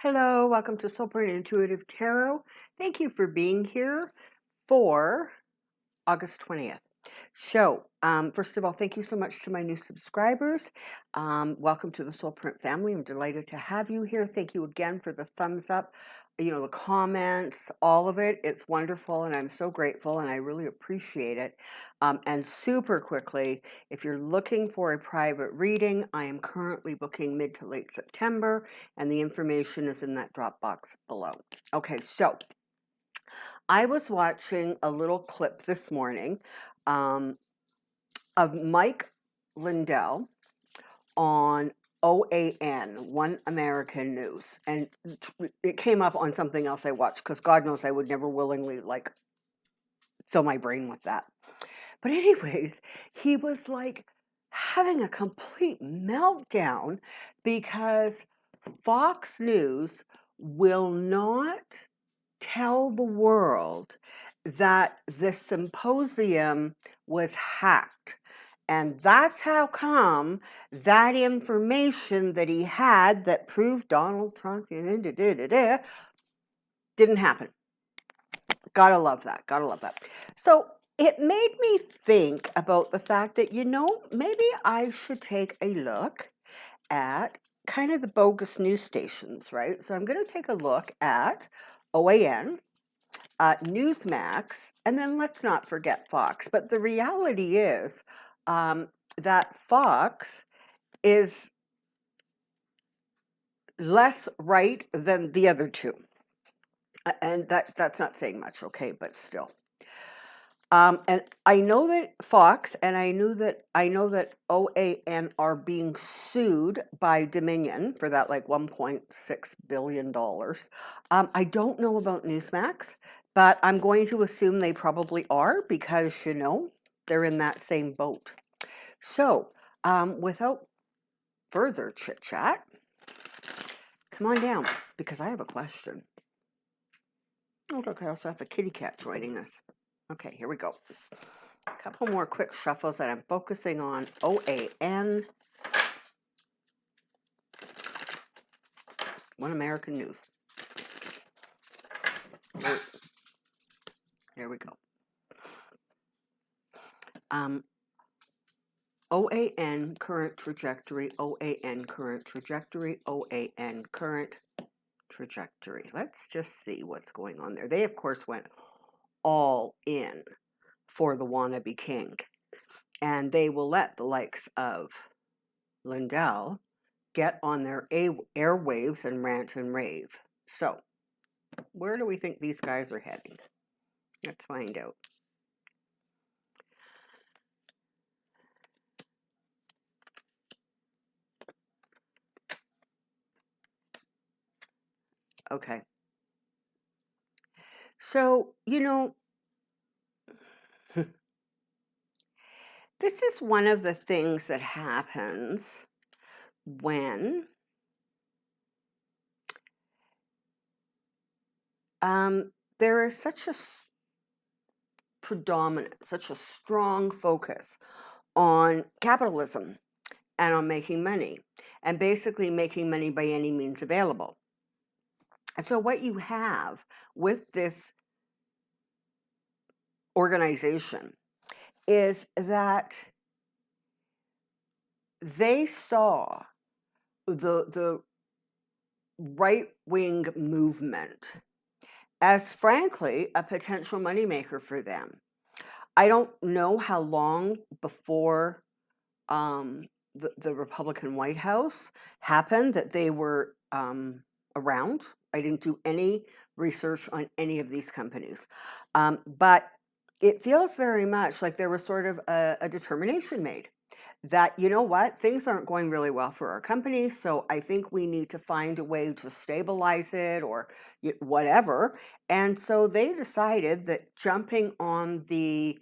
Hello, welcome to Soulprint Intuitive Tarot. Thank you for being here for August 20th. So, first of all, thank you so much to my new subscribers. Welcome to the Soulprint family. I'm delighted to have you here. Thank you again for the thumbs up, the comments, all of it. It's wonderful, and I'm so grateful, and I really appreciate it. And super quickly, if you're looking for a private reading, I am currently booking mid to late September, and the information is in that drop box below. Okay, so I was watching a little clip this morning of Mike Lindell on OAN, One American News. And it came up on something else I watched because God knows I would never willingly fill my brain with that. But anyways, he was having a complete meltdown because Fox News will not tell the world that the symposium was hacked. And that's how come that information that he had that proved Donald Trump didn't happen. Gotta love that. Gotta love that. So it made me think about the fact that, maybe I should take a look at kind of the bogus news stations, right? So I'm going to take a look at OAN, Newsmax, and then let's not forget Fox. But the reality is that Fox is less right than the other two. And that's not saying much, okay, but still. And I know that Fox and I know that OAN are being sued by Dominion for that $1.6 billion. I don't know about Newsmax, but I'm going to assume they probably are because, they're in that same boat. So, without further chit chat, come on down because I have a question. Oh, look, I also have a kitty cat joining us. Okay, here we go. A couple more quick shuffles, and I'm focusing on OAN, One American News. Here we go. OAN current trajectory, OAN current trajectory, OAN current trajectory. Let's just see what's going on there. They, of course, went all in for the wannabe king, and they will let the likes of Lindell get on their airwaves and rant and rave. So, where do we think these guys are heading? Let's find out. Okay. So, this is one of the things that happens when there is such a such a strong focus on capitalism and on making money, and basically making money by any means available. And so what you have with this organization is that they saw the right-wing movement as, frankly, a potential moneymaker for them. I don't know how long before the Republican White House happened that they were around. I didn't do any research on any of these companies. But it feels very much like there was sort of a determination made that, things aren't going really well for our company, so I think we need to find a way to stabilize it or whatever. And so they decided that jumping on the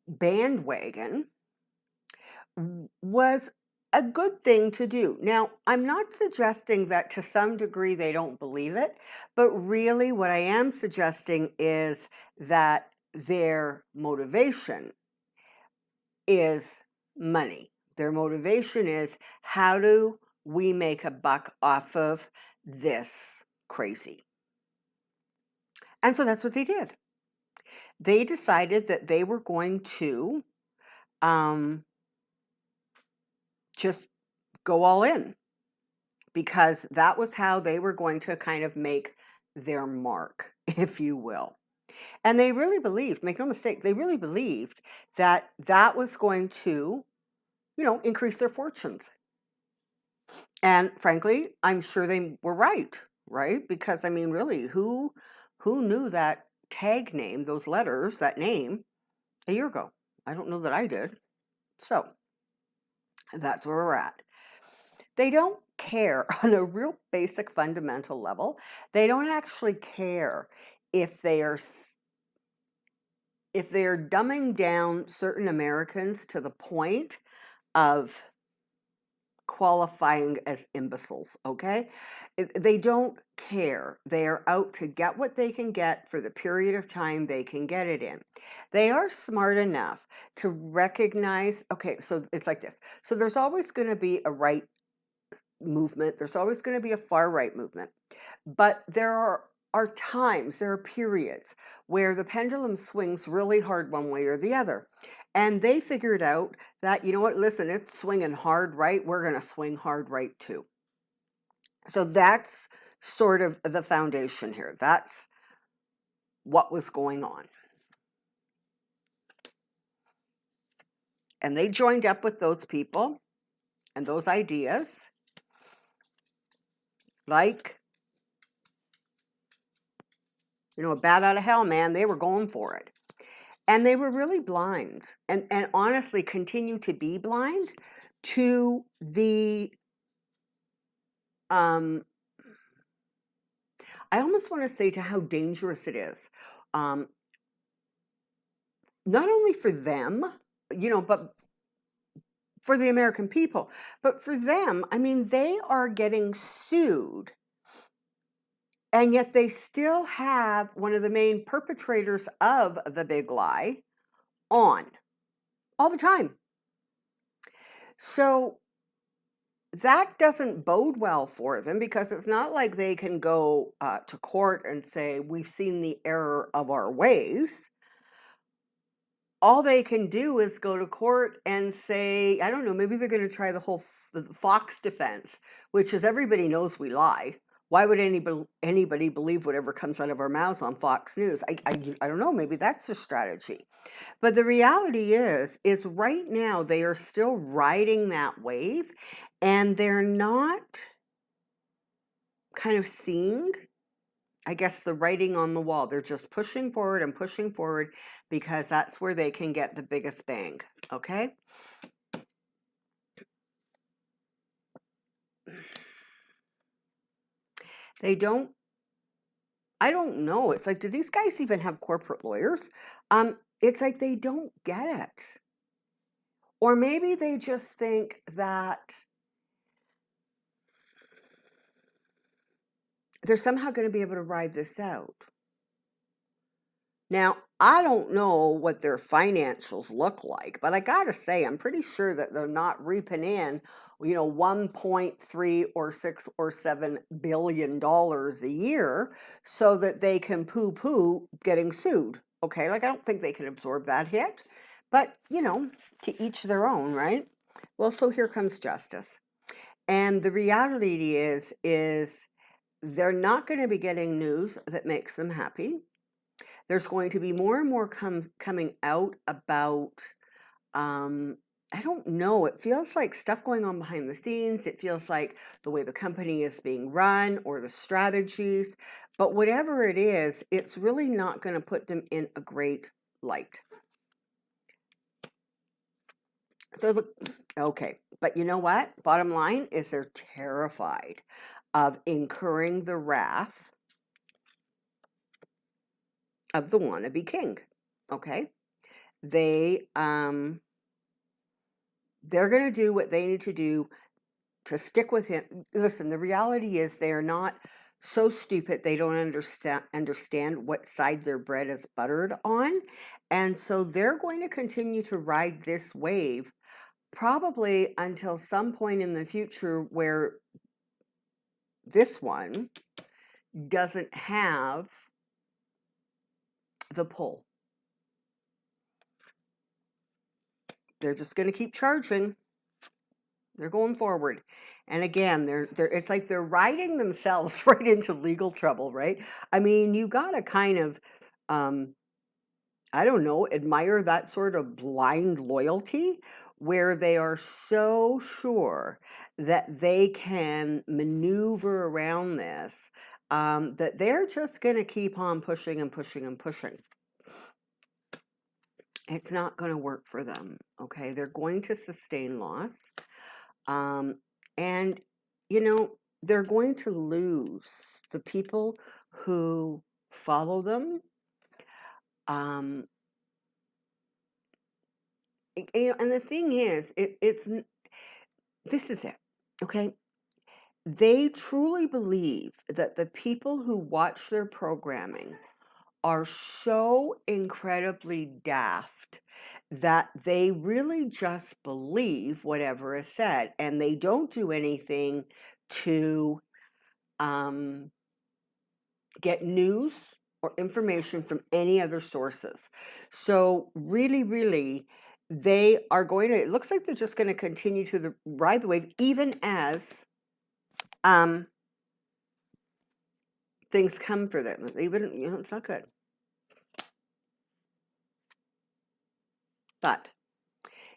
bandwagon was a good thing to do. Now, I'm not suggesting that to some degree they don't believe it, but really what I am suggesting is that their motivation is money. Their motivation is how to we make a buck off of this crazy. And so that's what they did. They decided that they were going to just go all in, because that was how they were going to kind of make their mark, if you will. And they really believed, make no mistake, they really believed that that was going to, increase their fortunes. And frankly, I'm sure they were right? Because I mean, really, who knew that tag name, those letters, that name a year ago? I don't know that I did. So that's where we're at. They don't care on a real basic fundamental level. They don't actually care if they are dumbing down certain Americans to the point of qualifying as imbeciles, okay? They don't care. They are out to get what they can get for the period of time they can get it in. They are smart enough to recognize, okay, so it's like this. So there's always going to be a right movement. There's always going to be a far right movement. But there are times, there are periods where the pendulum swings really hard one way or the other. And they figured out that, you know what, listen, it's swinging hard right. We're going to swing hard right too. So that's sort of the foundation here. That's what was going on. And they joined up with those people and those ideas, like, a bat out of hell, man. They were going for it. And they were really blind, and honestly continue to be blind to the, I almost want to say, to how dangerous it is. Not only for them, but for the American people, but for them, I mean, they are getting sued. And yet they still have one of the main perpetrators of the big lie on all the time. So that doesn't bode well for them, because it's not like they can go to court and say, we've seen the error of our ways. All they can do is go to court and say, I don't know, maybe they're going to try the whole Fox defense, which is, everybody knows we lie. Why would anybody believe whatever comes out of our mouths on Fox News? I don't know, maybe that's the strategy. But the reality is right now they are still riding that wave, and they're not kind of seeing, I guess, the writing on the wall. They're just pushing forward and pushing forward, because that's where they can get the biggest bang, okay? I don't know. It's like, do these guys even have corporate lawyers? It's like they don't get it. Or maybe they just think that they're somehow going to be able to ride this out. Now, I don't know what their financials look like, but I got to say, I'm pretty sure that they're not reaping in, 1.3 or 6 or 7 billion dollars a year so that they can poo-poo getting sued. Okay, like, I don't think they can absorb that hit, but to each their own, right? Well, so here comes justice. And the reality is they're not going to be getting news that makes them happy. There's going to be more and more coming out about, I don't know, it feels like stuff going on behind the scenes. It feels like the way the company is being run, or the strategies. But whatever it is, it's really not going to put them in a great light. So, okay, but you know what? Bottom line is they're terrified of incurring the wrath of the wannabe king. Okay, they're going to do what they need to do to stick with him. Listen, the reality is they are not so stupid they don't understand what side their bread is buttered on, and so they're going to continue to ride this wave, probably until some point in the future where this one doesn't have the pull. They're just going to keep charging. They're going forward. And again, it's like they're riding themselves right into legal trouble, right? I mean, you got to kind of, I don't know, admire that sort of blind loyalty where they are so sure that they can maneuver around this, that they're just going to keep on pushing and pushing and pushing. It's not going to work for them, okay? They're going to sustain loss. And, you know, they're going to lose the people who follow them. You know, and the thing is, this is it, okay? They truly believe that the people who watch their programming are so incredibly daft that they really just believe whatever is said, and they don't do anything to get news or information from any other sources. So really, really, they are going to, it looks like they're just going to continue to ride the wave, even as things come for them. Even, you know, it's not good. But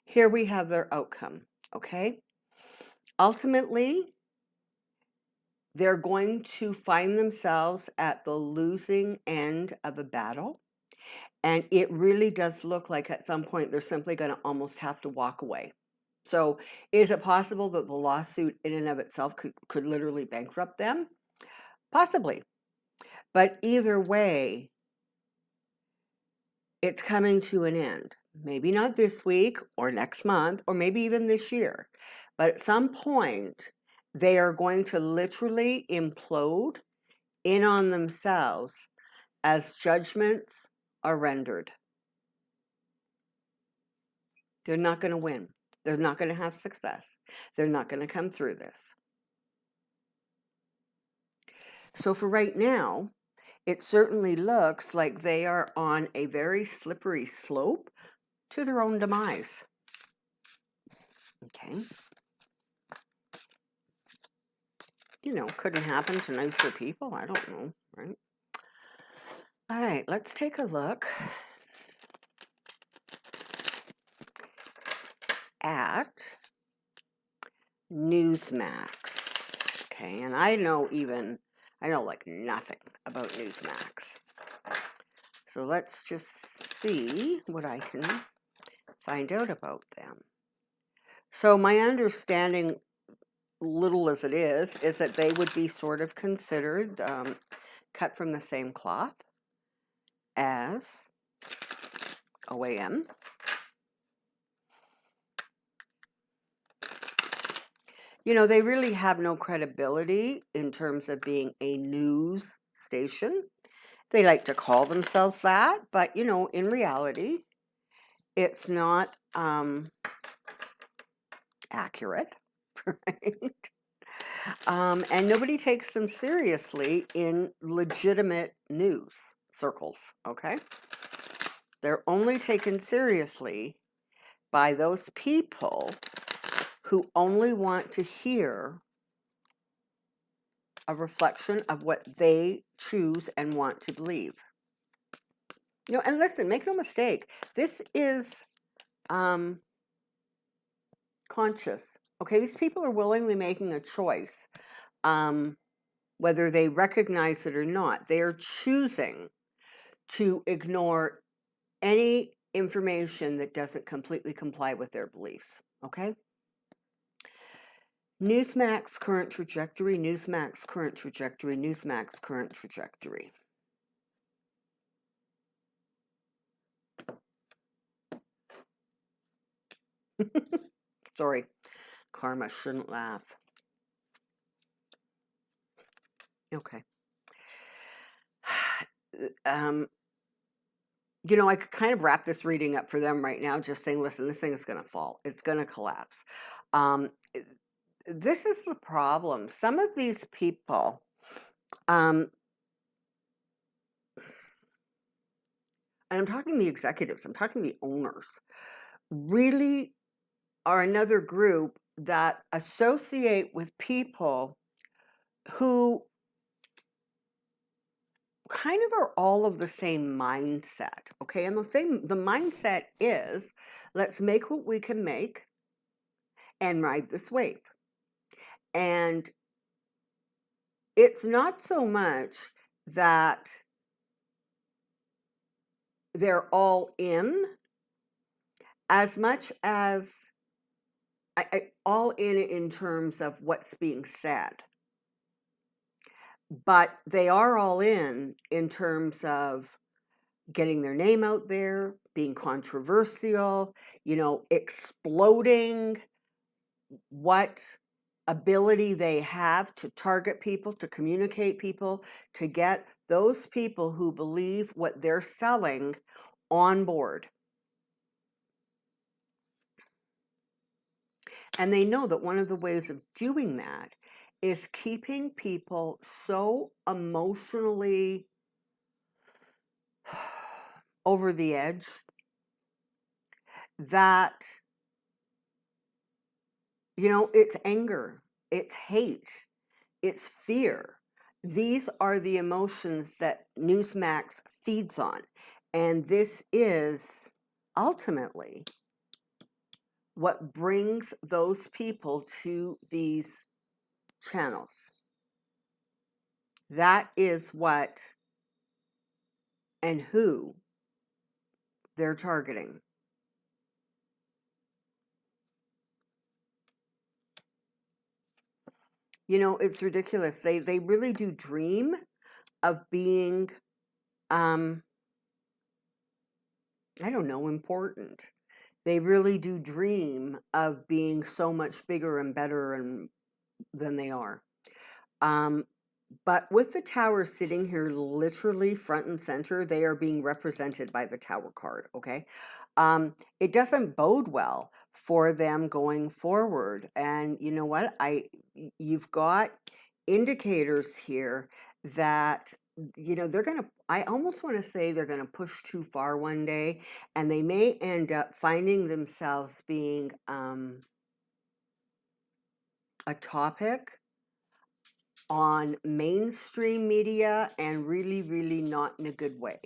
here we have their outcome, okay? Ultimately, they're going to find themselves at the losing end of a battle. And it really does look like at some point they're simply going to almost have to walk away. So is it possible that the lawsuit in and of itself could literally bankrupt them? Possibly. But either way, it's coming to an end. Maybe not this week or next month or maybe even this year. But at some point, they are going to literally implode in on themselves as judgments are rendered. They're not going to win. They're not going to have success. They're not going to come through this. So for right now, it certainly looks like they are on a very slippery slope to their own demise. Okay. You know, couldn't happen to nicer people. I don't know, right? All right, let's take a look at Newsmax. Okay, and I know like nothing about Newsmax. So let's just see what I can find out about them. So my understanding, little as it is that they would be sort of considered cut from the same cloth as OAM. You know, they really have no credibility in terms of being a news station. They like to call themselves that, but, you know, in reality, it's not accurate, right? And nobody takes them seriously in legitimate news circles, okay? They're only taken seriously by those people who only want to hear a reflection of what they choose and want to believe. You know, and listen, make no mistake, this is conscious. Okay, these people are willingly making a choice, whether they recognize it or not. They are choosing to ignore any information that doesn't completely comply with their beliefs. Okay? Newsmax current trajectory, Newsmax current trajectory, Newsmax current trajectory. Sorry, karma, shouldn't laugh. Okay. You know, I could kind of wrap this reading up for them right now, just saying, listen, this thing is going to fall. It's going to collapse. this is the problem. Some of these people, and I'm talking the executives, I'm talking the owners, really are another group that associate with people who kind of are all of the same mindset, okay? And the mindset is, let's make what we can make and ride this wave. And it's not so much that they're all in, as much as all in terms of what's being said. But they are all in terms of getting their name out there, being controversial, exploding what ability they have to target people, to communicate people, to get those people who believe what they're selling on board. And they know that one of the ways of doing that is keeping people so emotionally over the edge that, it's anger, it's hate, it's fear. These are the emotions that Newsmax feeds on. And this is ultimately what brings those people to these channels. That is what and who they're targeting. It's ridiculous. They really do dream of being, I don't know, important. They really do dream of being so much bigger and better than they are. But with the tower sitting here literally front and center, they are being represented by the tower card, okay? It doesn't bode well for them going forward. And you know what? You've got indicators here that, they're going to, I almost want to say they're going to push too far one day, and they may end up finding themselves being a topic on mainstream media, and really, really not in a good way.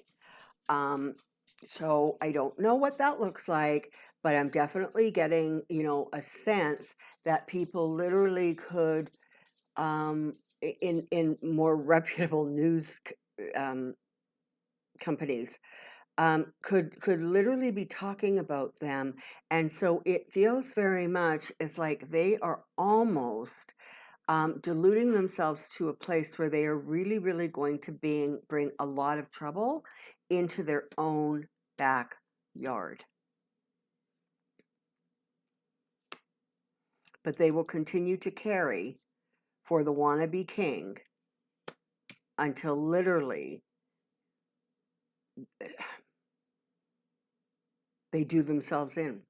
So I don't know what that looks like, but I'm definitely getting, a sense that people literally could, in more reputable news companies, could literally be talking about them. And so it feels very much as like they are almost deluding themselves to a place where they are really, really going to bring a lot of trouble into their own backyard. But they will continue to carry for the wannabe king until literally they do themselves in,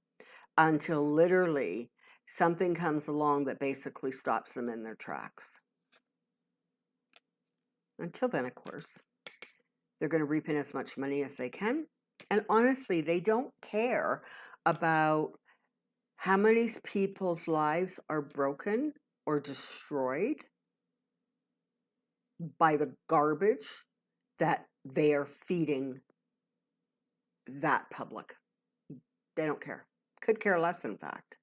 until literally something comes along that basically stops them in their tracks. Until then, of course, they're going to reap in as much money as they can. And honestly, they don't care about how many people's lives are broken or destroyed by the garbage that they are feeding that public. They don't care. Could care less, in fact.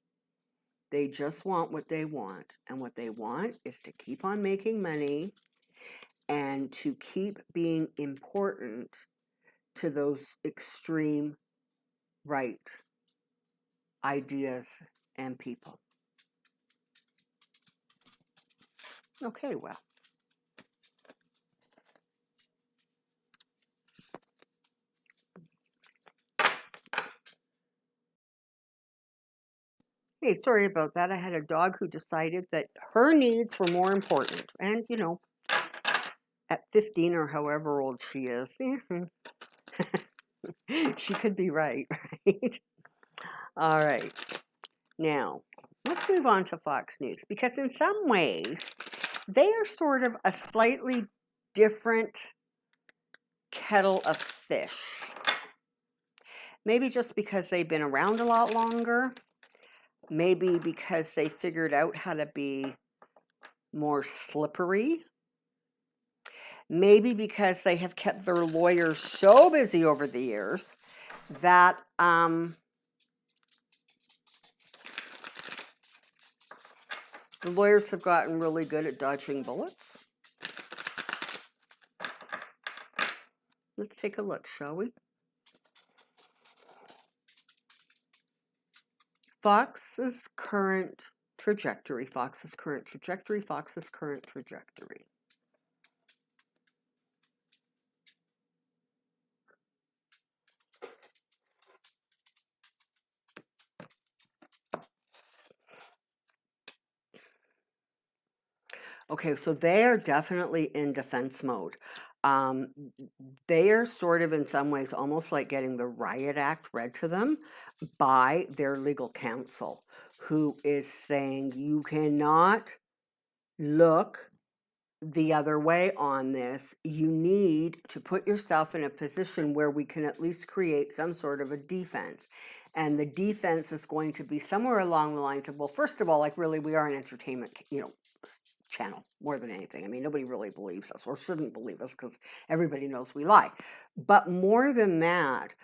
They just want what they want. And what they want is to keep on making money and to keep being important to those extreme right ideas and people. Okay, well. Hey, sorry about that. I had a dog who decided that her needs were more important. And, at 15 or however old she is, she could be right, right? All right. Now, let's move on to Fox News, because in some ways, they are sort of a slightly different kettle of fish. Maybe just because they've been around a lot longer. Maybe because they figured out how to be more slippery. Maybe because they have kept their lawyers so busy over the years that the lawyers have gotten really good at dodging bullets. Let's take a look, shall we? Fox's current trajectory, Fox's current trajectory, Fox's current trajectory. Okay, so they are definitely in defense mode. They are sort of in some ways almost like getting the riot act read to them by their legal counsel, who is saying you cannot look the other way on this. You need to put yourself in a position where we can at least create some sort of a defense. And the defense is going to be somewhere along the lines of, well, first of all, like really, we are an entertainment, channel more than anything. I mean, nobody really believes us or shouldn't believe us because everybody knows we lie. But more than that,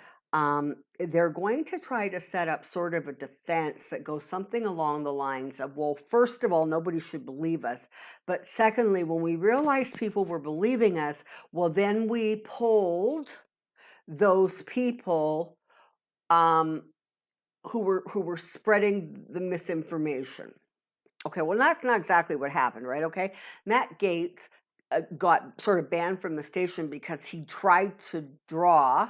they're going to try to set up sort of a defense that goes something along the lines of, well, first of all, nobody should believe us. But secondly, when we realized people were believing us, well, then we pulled those people who were spreading the misinformation. Okay, well, that's not exactly what happened, right? Okay, Matt Gaetz got sort of banned from the station because he tried to draw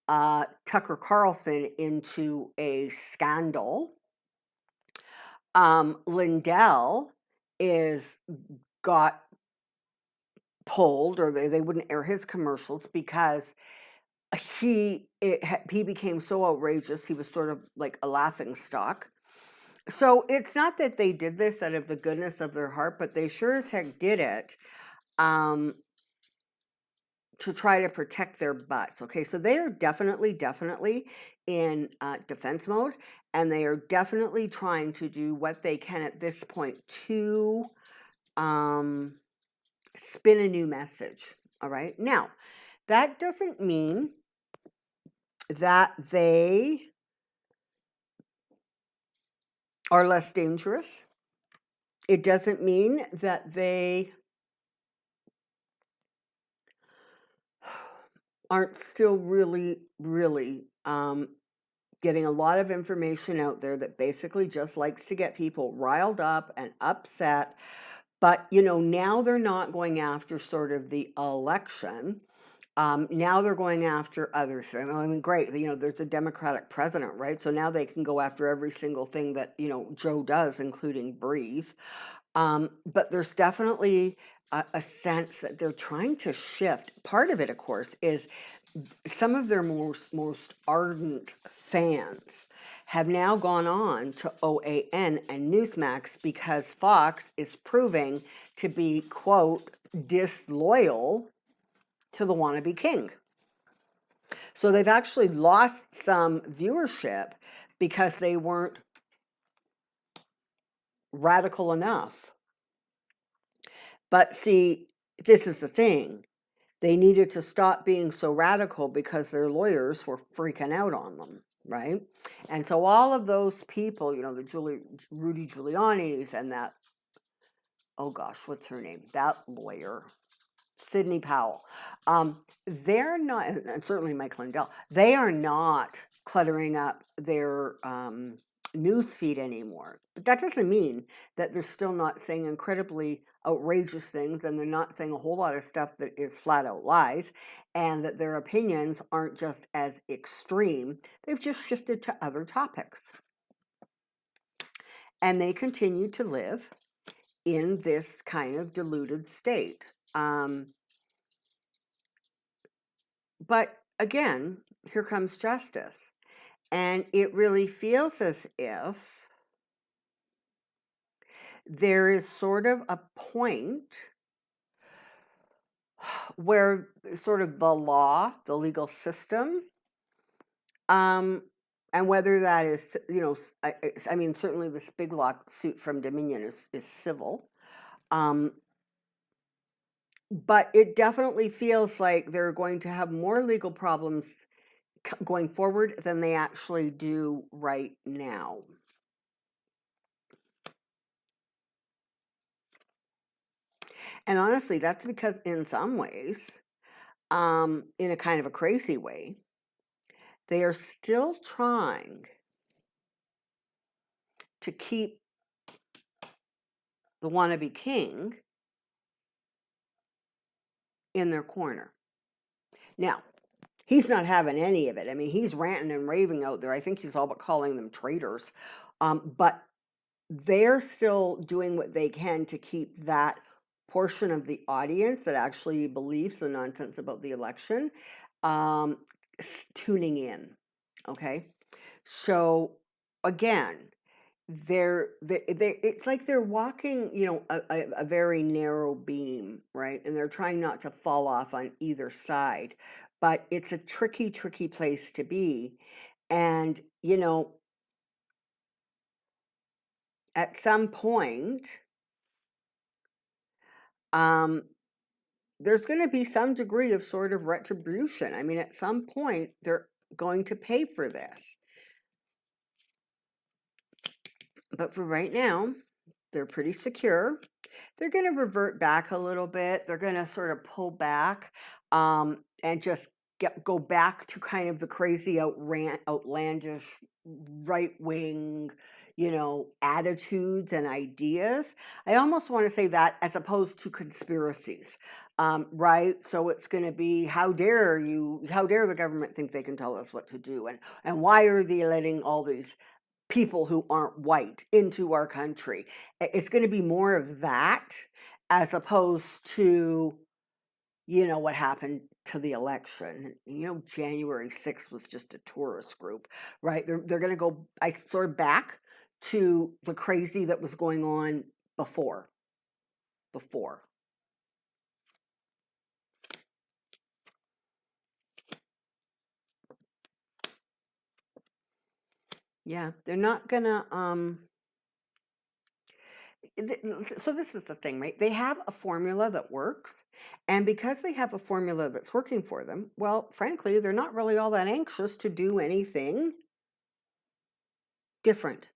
Tucker Carlson into a scandal. Lindell got pulled, or they wouldn't air his commercials because he became so outrageous. He was sort of like a laughing stock. So it's not that they did this out of the goodness of their heart, but they sure as heck did it to try to protect their butts. Okay, so they are definitely in defense mode, and they are definitely trying to do what they can at this point to spin a new message. All right, now that doesn't mean that they are less dangerous. It doesn't mean that they aren't still really getting a lot of information out there that basically just likes to get people riled up and upset. But, now they're not going after sort of the election. Now they're going after others. I mean, great. There's a Democratic president, right? So now they can go after every single thing that, Joe does, including breathe. But there's definitely a sense that they're trying to shift. Part of it, of course, is some of their most ardent fans have now gone on to OAN and Newsmax because Fox is proving to be, quote, disloyal to the wannabe king. So they've actually lost some viewership because they weren't radical enough. But see, this is the thing. They needed to stop being so radical because their lawyers were freaking out on them, right? And so all of those people, the Rudy Giuliani's and that, oh gosh, what's her name? That lawyer, Sidney Powell. They're not, and certainly Mike Lindell, they are not cluttering up their news feed anymore. But that doesn't mean that they're still not saying incredibly outrageous things, and they're not saying a whole lot of stuff that is flat out lies, and that their opinions aren't just as extreme. They've just shifted to other topics. And they continue to live in this kind of diluted state. But again, here comes justice. And it really feels as if there is sort of a point where sort of the law, the legal system, and whether that is, I mean, certainly this big lawsuit from Dominion is civil, but it definitely feels like they're going to have more legal problems going forward than they actually do right now. And honestly, that's because in some ways, in a kind of a crazy way, they are still trying to keep the wannabe king in their corner. Now, he's not having any of it. I mean, he's ranting and raving out there. I think he's all but calling them traitors. But they're still doing what they can to keep that portion of the audience that actually believes the nonsense about the election tuning in. Okay. So again, it's like they're walking, a very narrow beam, right? And they're trying not to fall off on either side, but it's a tricky place to be. And at some point, there's going to be some degree of sort of retribution. I mean, at some point, they're going to pay for this. But for right now, they're pretty secure. They're going to revert back a little bit. They're going to sort of pull back and just go back to kind of the crazy, outlandish, right-wing, attitudes and ideas. I almost want to say that as opposed to conspiracies, right? So it's going to be, how dare the government think they can tell us what to do? And why are they letting all these people who aren't white into our country? It's going to be more of that as opposed to, what happened to the election. January 6th was just a tourist group, right? They're going to go back to the crazy that was going on before. Yeah, they're not going to so this is the thing, right? They have a formula that works, and because they have a formula that's working for them, well, frankly, they're not really all that anxious to do anything different.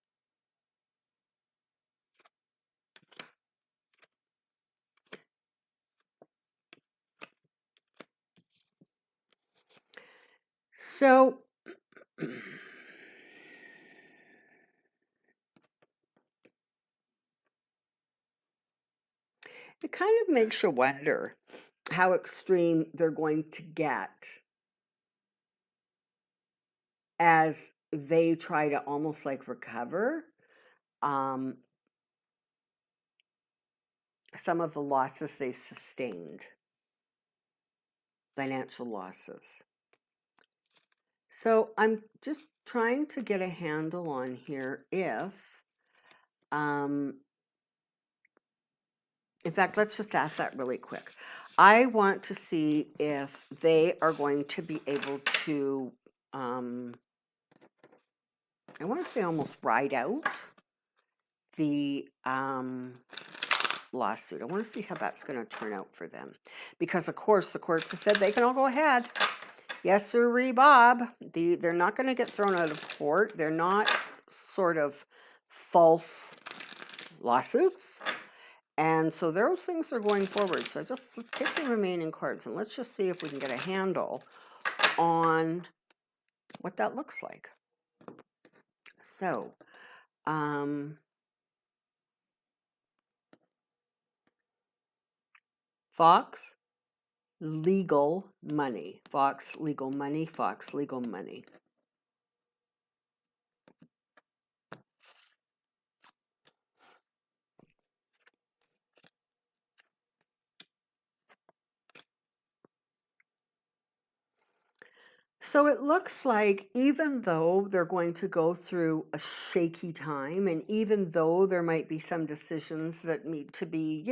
So it kind of makes you wonder how extreme they're going to get as they try to almost like recover some of the losses they've sustained, financial losses. So I'm just trying to get a handle on here if, in fact, let's just ask that really quick. I want to see if they are going to be able to, I want to say almost ride out the lawsuit. I want to see how that's going to turn out for them. Because, of course, the courts have said they can all go ahead. Yes, sirree, Bob. They're not going to get thrown out of court. They're not sort of false lawsuits. And so those things are going forward. So let's take the remaining cards and let's just see if we can get a handle on what that looks like. So, Fox, legal money. Fox, legal money. Fox, legal money. So it looks like even though they're going to go through a shaky time, and even though there might be some decisions that need to be,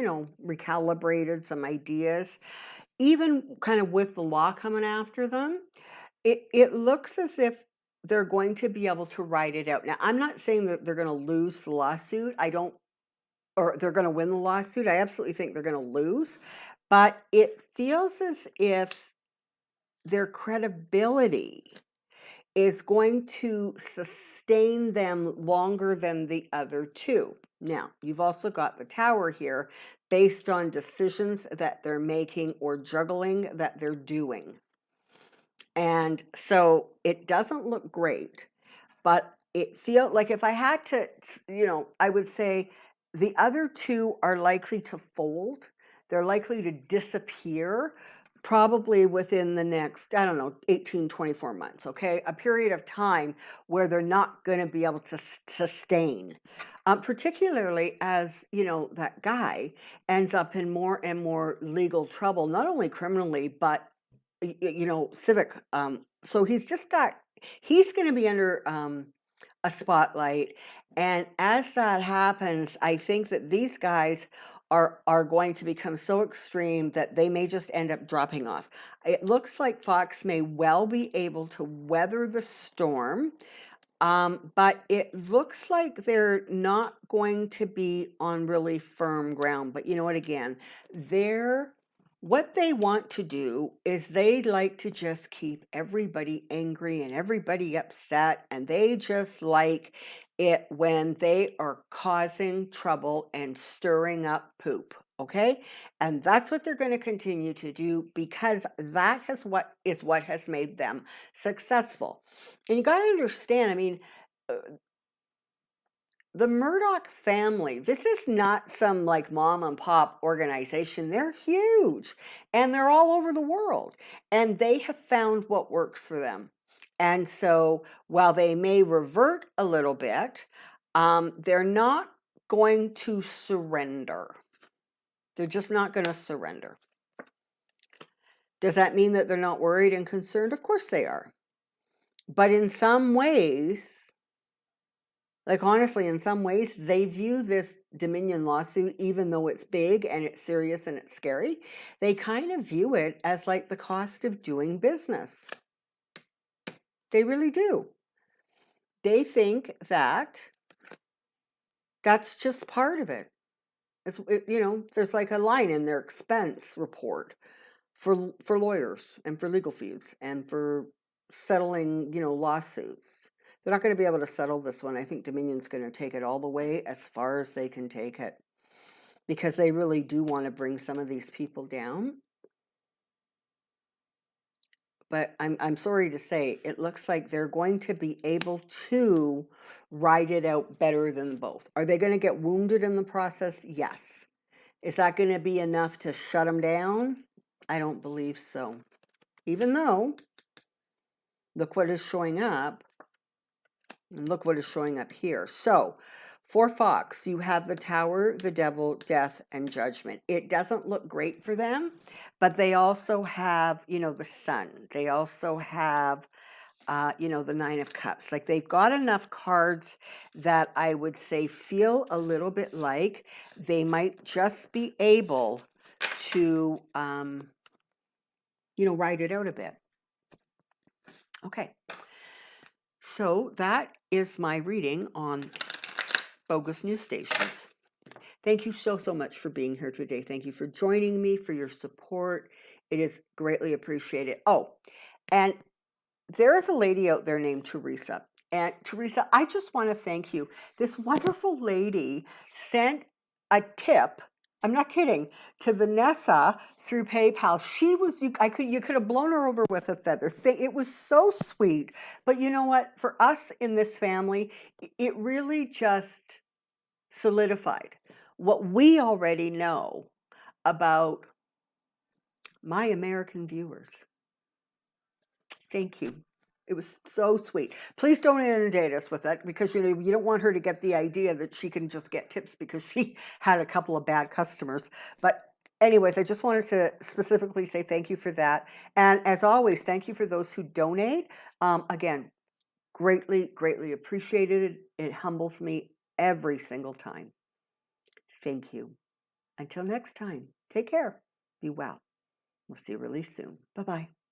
recalibrated, some ideas, even kind of with the law coming after them, it looks as if they're going to be able to ride it out. Now, I'm not saying that they're going to lose the lawsuit. I don't, or they're going to win the lawsuit. I absolutely think they're going to lose. But it feels as if their credibility is going to sustain them longer than the other two. Now, you've also got the Tower here based on decisions that they're making or juggling that they're doing. And so it doesn't look great, but it feels like if I had to, I would say the other two are likely to fold. They're likely to disappear probably within the next, I don't know, 18, 24 months, okay? A period of time where they're not going to be able to sustain. Particularly as, that guy ends up in more and more legal trouble, not only criminally, but civic. So he's going to be under a spotlight. And as that happens, I think that these guys are going to become so extreme that they may just end up dropping off. It looks like Fox may well be able to weather the storm. But it looks like they're not going to be on really firm ground. But you know what, again, what they want to do is they like to just keep everybody angry and everybody upset, and they just like it when they are causing trouble and stirring up poop. Okay? And that's what they're going to continue to do because that is what has made them successful. And you got to understand, I mean, the Murdoch family, this is not some like mom and pop organization. They're huge and they're all over the world, and they have found what works for them. And so while they may revert a little bit, they're not going to surrender. They're just not going to surrender. Does that mean that they're not worried and concerned? Of course they are. But in some ways, like honestly, in some ways, they view this Dominion lawsuit, even though it's big and it's serious and it's scary, they kind of view it as like the cost of doing business. They really do. They think that that's just part of it. There's like a line in their expense report for lawyers and for legal fees and for settling, lawsuits. They're not going to be able to settle this one. I think Dominion's going to take it all the way as far as they can take it because they really do want to bring some of these people down. But I'm sorry to say, it looks like they're going to be able to ride it out better than both. Are they going to get wounded in the process? Yes. Is that going to be enough to shut them down? I don't believe so. Even though, look what is showing up. And look what is showing up here. So, for Fox, you have the Tower, the Devil, Death, and Judgment. It doesn't look great for them, but they also have, the Sun. They also have, the Nine of Cups. Like they've got enough cards that I would say feel a little bit like they might just be able to, ride it out a bit. Okay. So that is my reading on Bogus News Stations. Thank you so much for being here today. Thank you for joining me, for your support. It is greatly appreciated. Oh, and there is a lady out there named Teresa. And Teresa, I just want to thank you. This wonderful lady sent a tip, I'm not kidding, to Vanessa through PayPal. You could have blown her over with a feather. It was so sweet. But you know what? For us in this family, it really just solidified what we already know about my American viewers. Thank you. It was so sweet. Please don't inundate us with it because, you don't want her to get the idea that she can just get tips because she had a couple of bad customers. But anyways, I just wanted to specifically say thank you for that. And as always, thank you for those who donate. Again, greatly, greatly appreciated. It humbles me every single time. Thank you. Until next time, take care. Be well. We'll see you really soon. Bye-bye.